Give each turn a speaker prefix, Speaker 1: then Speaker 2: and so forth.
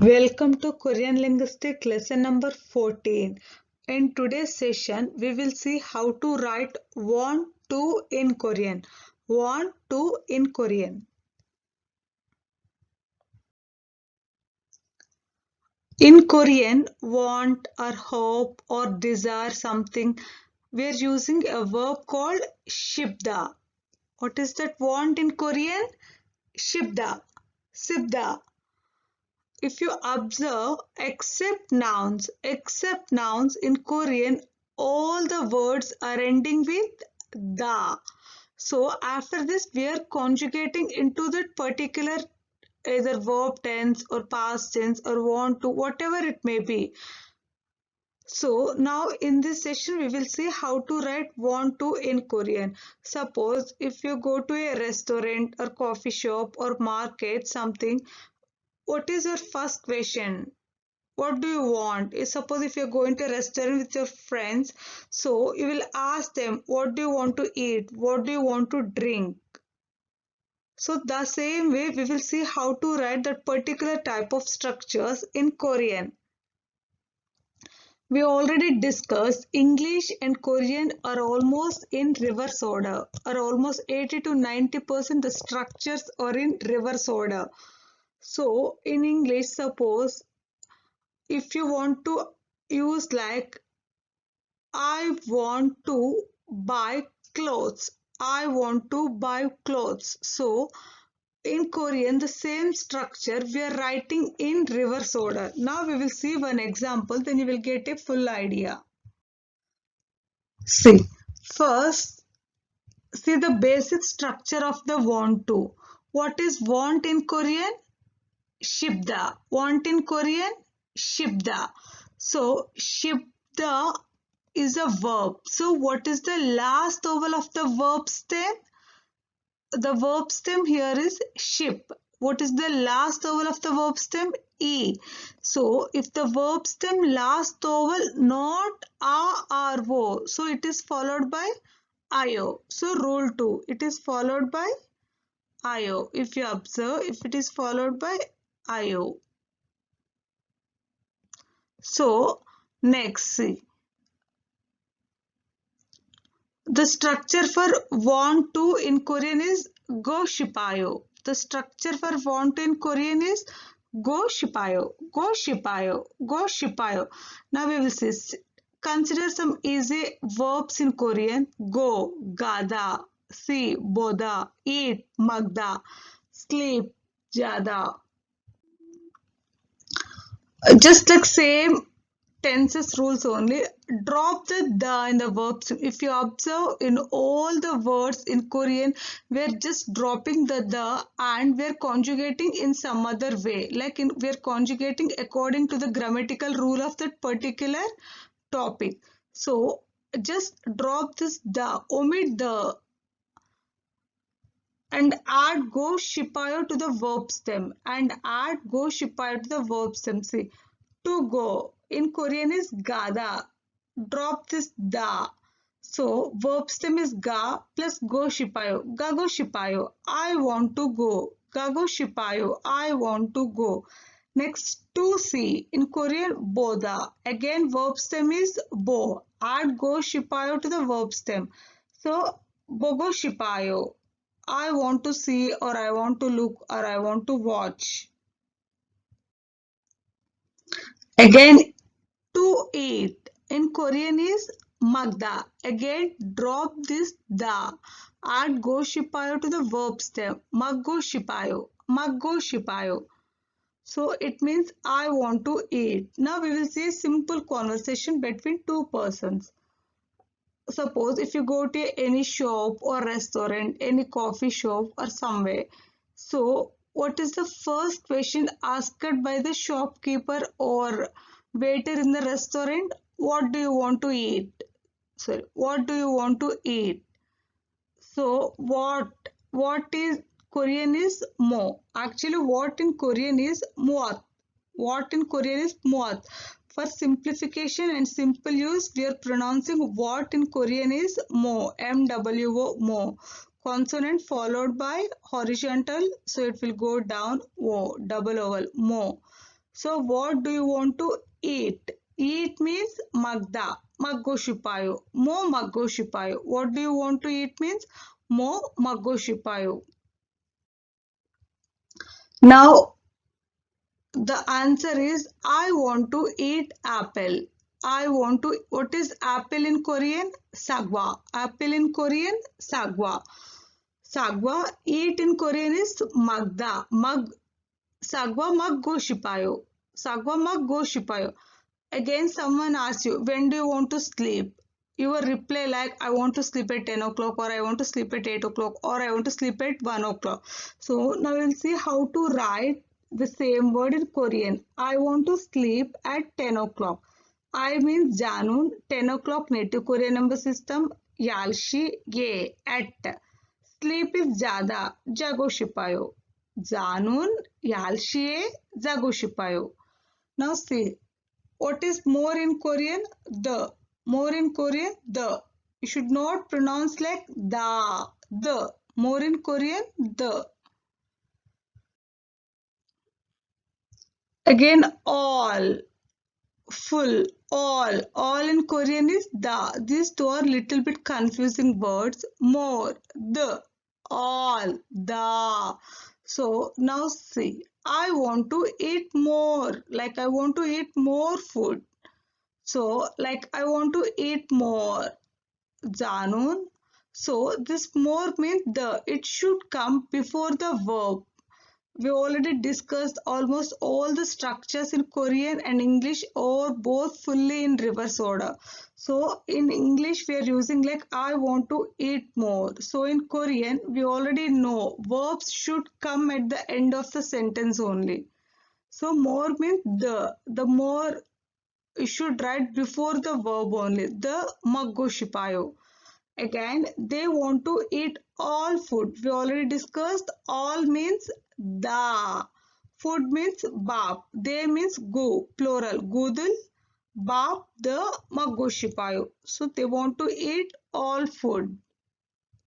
Speaker 1: Welcome to Korean Linguistic lesson number 14. In today's session, we will see how to write want to in Korean. Want to in Korean. In Korean, want or hope or desire something, we are using a verb called shibda. What is that want in Korean? Shibda. Sibda. If you observe, except nouns in Korean, all the words are ending with da. So after this, we are conjugating into that particular either verb tense or past tense or want to, whatever it may be. So now in this session, we will see how to write want to in Korean. Suppose if you go to a restaurant or coffee shop or market something, what is your first question? What do you want? Suppose if you're going to a restaurant with your friends, so you will ask them, what do you want to eat? What do you want to drink? So the same way we will see how to write that particular type of structures in Korean. We already discussed English and Korean are almost in reverse order, or almost 80 to 90% the structures are in reverse order. So in English, suppose if you want to use like I want to buy clothes. I want to buy clothes. So in Korean, the same structure we are writing in reverse order. Now we will see one example, then you will get a full idea. See, first, see the basic structure of the want to. What is want in Korean? Shibda. Want in Korean? Shibda. So shibda is a verb. So what is the last vowel of the verb stem? The verb stem here is ship. What is the last vowel of the verb stem? E. So if the verb stem last vowel not a or o, so it is followed by io. So rule 2, it is followed by io. If you observe, if it is followed by io. So next, see. The structure for want to in Korean is go shipayo. The structure for want to in Korean is go shipayo, go shipayo, go shipayo. Now we will see. Consider some easy verbs in Korean. Go, gada, see, boda, eat, magda, sleep, jada. Just like same tenses rules only, drop the da in the verbs. If you observe in all the words in Korean, we're just dropping the da and we're conjugating in some other way. Like we're conjugating according to the grammatical rule of that particular topic. So just drop this da, omit the and add go shipayo to the verb stem and add go shipayo to the verb stem. See, to go in Korean is gada. Drop this da. So verb stem is ga plus go shipayo. Ga go shipayo. I want to go. Ga go shipayo. I want to go. Next to see in Korean boda. Again verb stem is bo. Add go shipayo to the verb stem. So bogo shipayo. I want to see or I want to look or I want to watch. Again, to eat in Korean is magda. Again, drop this da. Add go shipayo to the verb stem. Maggo shipayo. Maggo shipayo. So it means I want to eat. Now we will see a simple conversation between two persons. Suppose if you go to any shop or restaurant, any coffee shop or somewhere. So what is the first question asked by the shopkeeper or waiter in the restaurant? What do you want to eat? Sorry, what do you want to eat? So what is Korean is mo. Actually what in Korean is muat. What in Korean is muat. For simplification and simple use, we are pronouncing what in Korean is mo. M-W-O, mo. Consonant followed by horizontal, so it will go down o, double vowel, mo. So what do you want to eat? Eat means magda, maggoshipayo. Mo maggoshipayo. What do you want to eat means mo maggoshipayo. Now the answer is I want to eat apple. I want to. What is apple in Korean? Sagwa. Apple in Korean? Sagwa. Sagwa. Eat in Korean is magda. Sagwa maggoshipayo. Sagwa maggoshipayo. Again, someone asks you, when do you want to sleep? Your reply like, I want to sleep at 10 o'clock, or I want to sleep at 8 o'clock, or I want to sleep at 1 o'clock. So now we'll see how to write the same word in Korean. I want to sleep at 10 o'clock. I means Janun, 10 o'clock native Korean number system, Yalshi, Ye, at. Sleep is Jada, Jago Shipayo. Janun, Yalshie, Jago Shipayo. Now see, what is more in Korean? The. More in Korean? The. You should not pronounce like the. The. More in Korean? The. Again, all. Full. All. All in Korean is the. These two are little bit confusing words. More. The. All. The. So now see. I want to eat more. Like I want to eat more food. So, like, I want to eat more. Janun. So, this more means the. It should come before the verb. We already discussed almost all the structures in Korean and English or both fully in reverse order. So, in English, we are using like I want to eat more. So, in Korean, we already know verbs should come at the end of the sentence only. So, more means the. The more you should write before the verb only, the maggoshipayo. Again, they want to eat all food. We already discussed all means the. Food means bap. They means go, plural. Gudul, bap, the maggoshipayo. So they want to eat all food.